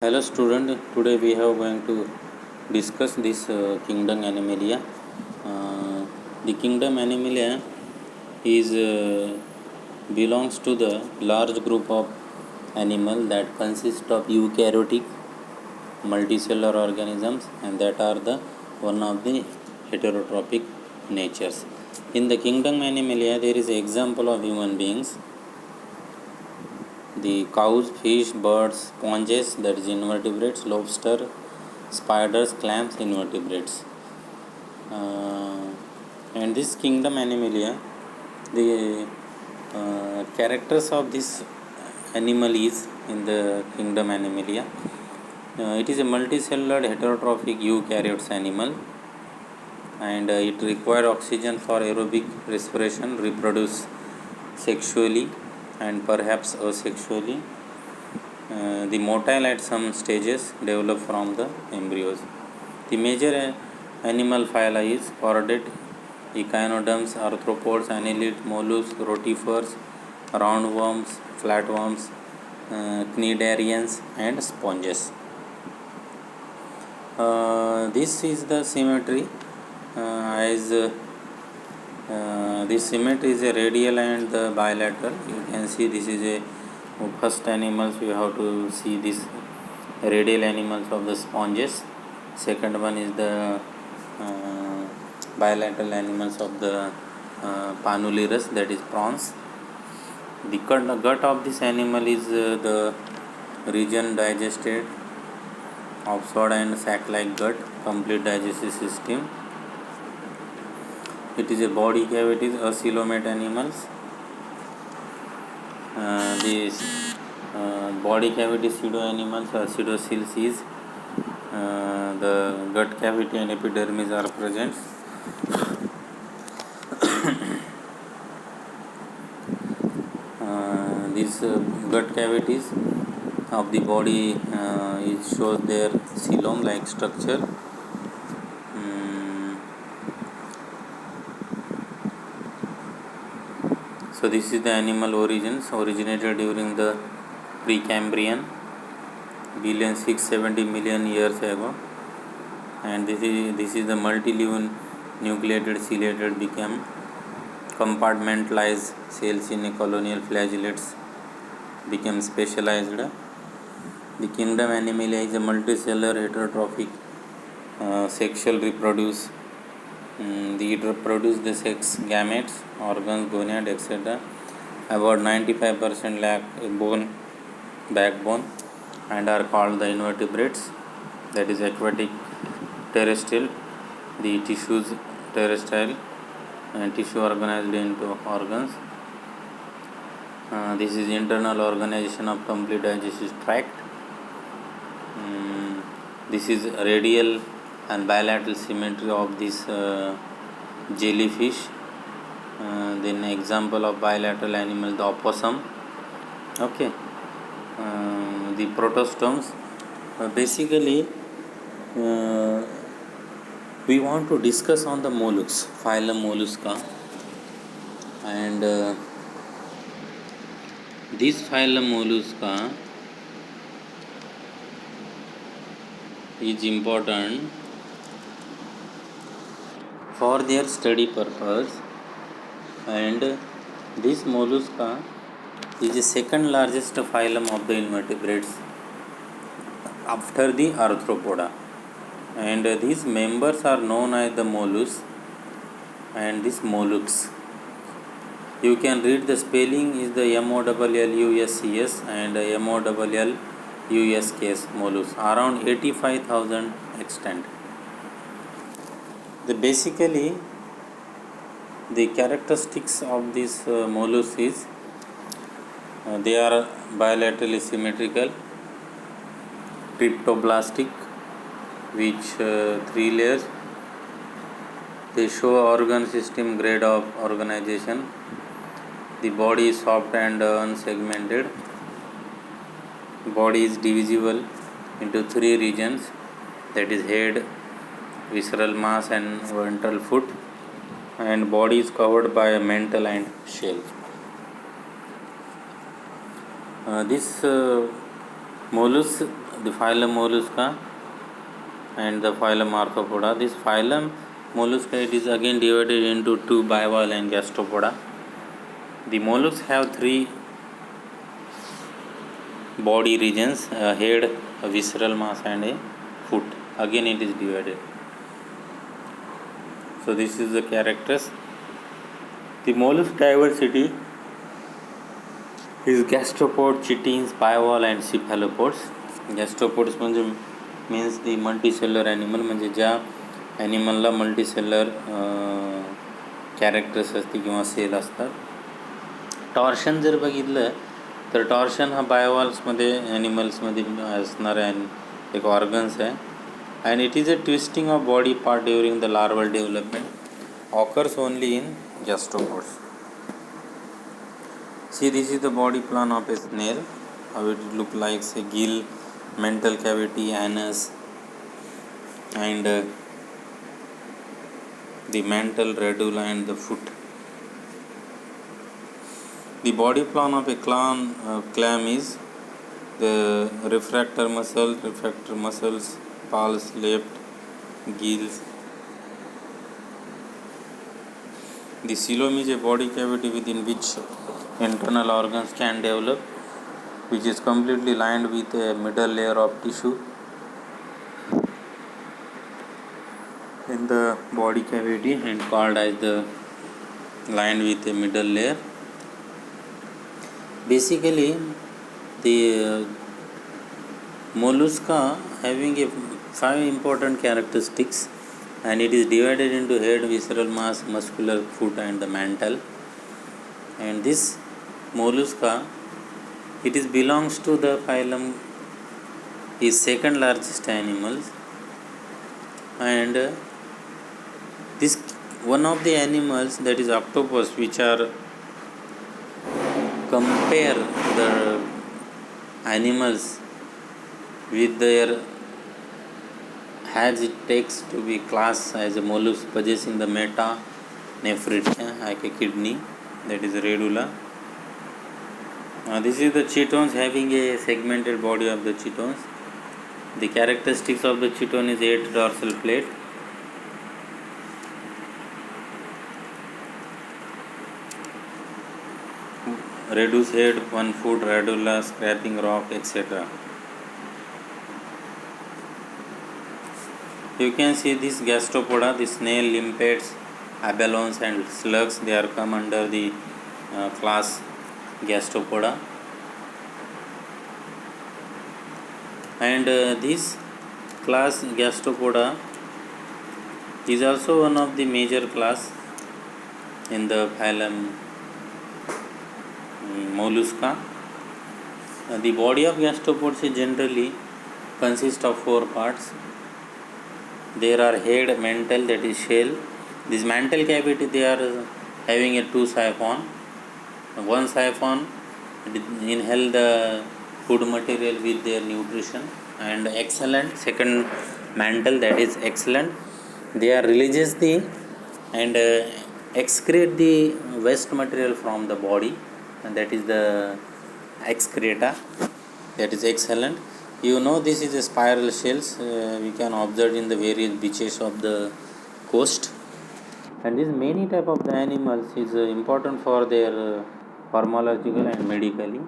Hello student, today we are going to discuss this kingdom Animalia. The kingdom Animalia is belongs to the large group of animal that consist of eukaryotic multicellular organisms and that are the one of the heterotrophic natures. In the kingdom Animalia there is an example of human beings. The cows, fish, birds, sponges, that is invertebrates, lobster, spiders, clams, invertebrates. And this kingdom Animalia, the characters of this animal is in the kingdom Animalia. It is a multicellular heterotrophic eukaryotes animal, and it requires oxygen for aerobic respiration, reproduce sexually and perhaps asexually. The motile at some stages develop from the embryos. The major animal phyla is chordate, echinoderms, arthropods, annelid, mollusks, rotifers, roundworms, flatworms, cnidarians, and sponges. This is the symmetry. As This symmetry is a radial and the bilateral. You can see this is a first animals. We have to see this radial animals of the sponges. Second one is the bilateral animals of the Panulirus, that is prawns. The gut of this animal is the region digested, obsod and sac-like gut, complete digestive system. It is a body cavity, coelomate animals. These body cavity pseudo animals or pseudocils is the gut cavity and epidermis are present. These gut cavities of the body it shows their coelom like structure. So this is the animal origins, originated during the Precambrian, 670 million years ago, and this is the multi-living nucleated ciliated became compartmentalized cells in a colonial flagellates became specialized. The kingdom Animalia is a multicellular heterotrophic sexual reproduce. They reproduce the sex gametes, organs, gonad, etc. About 95% lack a bone, backbone, and are called the invertebrates. That is aquatic, terrestrial. The tissues terrestrial and tissue organized into organs. This is internal organization of complete digestive tract. This is radial and bilateral symmetry of this jellyfish. Then example of bilateral animal, the opossum. Okay. The protostomes. Basically we want to discuss on the mollusks, phylum Mollusca, and this phylum Mollusca is important for their study purpose, and this Mollusca is the second largest phylum of the invertebrates after the Arthropoda, and these members are known as the mollusks and these mollusks. You can read the spelling is the MOLLUSCS and MOLLUSKS mollusks, around 85,000 extent. Basically the characteristics of these mollusks is they are bilaterally symmetrical, cryptoblastic, which 3 layers. They show organ system grade of organization. The body is soft and unsegmented. Body is divisible into 3 regions, that is head, visceral mass and ventral foot, and body is covered by a mantle and shell. This mollusk the phylum Mollusca and the phylum Arthropoda. This phylum Mollusca, it is again divided into two, bivalve and gastropoda. The mollusks have three body regions: a head, a visceral mass, and a foot. Again it is divided. So this is the characters. The mollusk diversity is gastropod, chittines, bivalve and cephalopods. गॅस्ट्रोपोड्स म्हणजे means the multicellular animal, म्हणजे ज्या ॲनिमलला multicellular characters असते किंवा cell असतात. Torsion जर बघितलं तर torsion हा बायोवाल्समध्ये ॲनिमल्समध्ये असणारा एक ऑर्गन्स आहे. And it is a twisting of body part during the larval development occurs only in gastropods. See, this is the body plan of a snail. How it look like: say gill, mental cavity, anus, and the mantle, radula, and the foot. The body plan of a clam is the refractor muscles, pulse, left, gills. The coelom is a body cavity within which internal organs can develop, which is completely lined with a middle layer of tissue. In the body cavity and called as the lined with a middle layer. Basically, the mollusca having a 5 important characteristics, and it is divided into head, visceral mass, muscular, foot, and the mantle. And this mollusca, it is belongs to the phylum is second largest animals, and this one of the animals, that is octopus, which are compare the animals with their as it takes to be classed as a mollusk possessing the metanephridia, like a kidney, that is radula. This is the chitons having a segmented body of the chitons. The characteristics of the chiton is 8 dorsal plate, reduced head, 1 foot, radula, scraping rock, etc. You can see this gastropoda, the snail, limpets, abalones and slugs, they are come under the class gastropoda. And this class gastropoda is also one of the major class in the phylum Mollusca. The body of gastropods generally consists of 4 parts. There are head, mantle, that is shell. This mantle cavity, they are having a 2 siphon. One siphon inhale the food material with their nutrition, and excellent second mantle, that is excellent, they are releases the and excrete the waste material from the body, and that is the excreta, that is excellent. You know, this is a spiral shells we can observe in the various beaches of the coast, and this many type of the animals is important for their pharmacological and medically.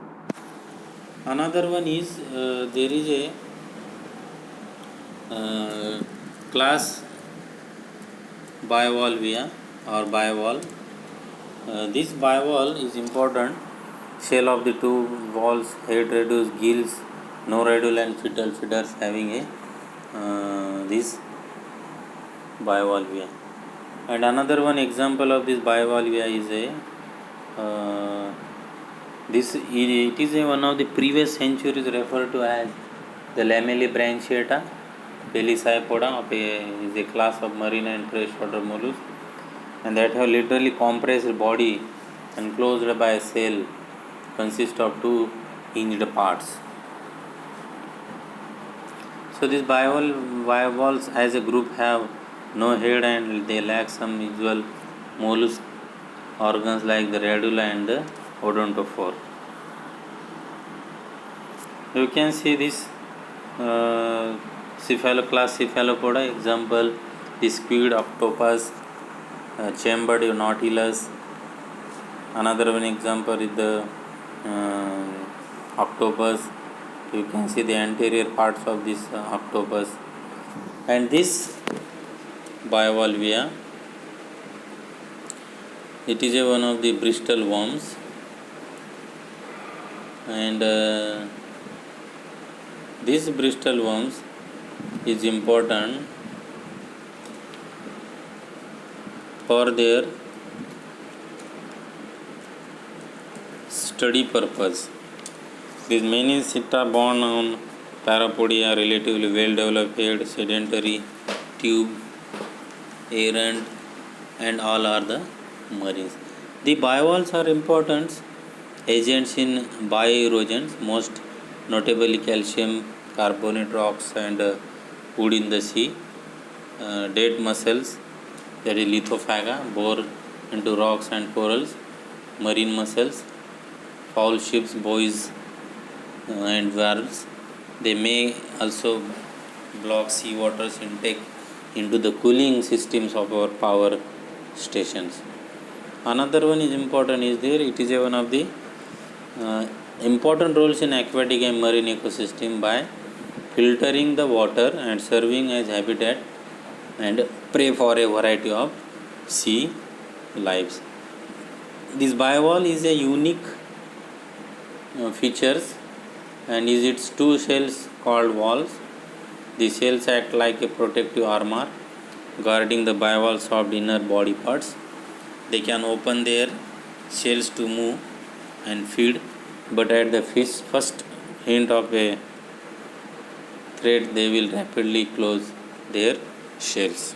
Another one is there is a class bivalvia or bivalve. This bivalve is important. Shell of the 2 valves, head reduced, gills, no radula and fetal feeders having a this bivalvia. And another one example of this bivalvia is a this it is a one of the previous centuries referred to as the lamellibranchiata pelicypoda, is a class of marine and freshwater mollusks, and that have literally compressed body enclosed by a cell consist of 2 hinged parts. So these bivalves as a group have no head, and they lack some usual mollusk organs like the radula and the odontophore. You can see this Class Cephalopoda, example the squid, octopus, chambered nautilus. Another one example is the octopus. You can see the anterior parts of this octopus. And this bivalvia, it is one of the Bristol worms, and this Bristol worms is important for their study purpose. These many citta born on Parapodia, relatively well-developed head, sedentary, tube, errant, and all are the marines. The bivalves are important agents in bioerosions, most notably calcium carbonate rocks and wood in the sea. Dead mussels, that is Lithophaga, bore into rocks and corals. Marine mussels, foul ships, buoys, and valves. They may also block seawater's intake into the cooling systems of our power stations. Another one is important is there. It is one of the important roles in aquatic and marine ecosystem by filtering the water and serving as habitat and prey for a variety of sea lives. This bivalve is a unique features and is its two shells called valves. The shells act like a protective armor guarding the bivalve's soft inner body parts. They can open their shells to move and feed, but at the first hint of a threat they will rapidly close their shells.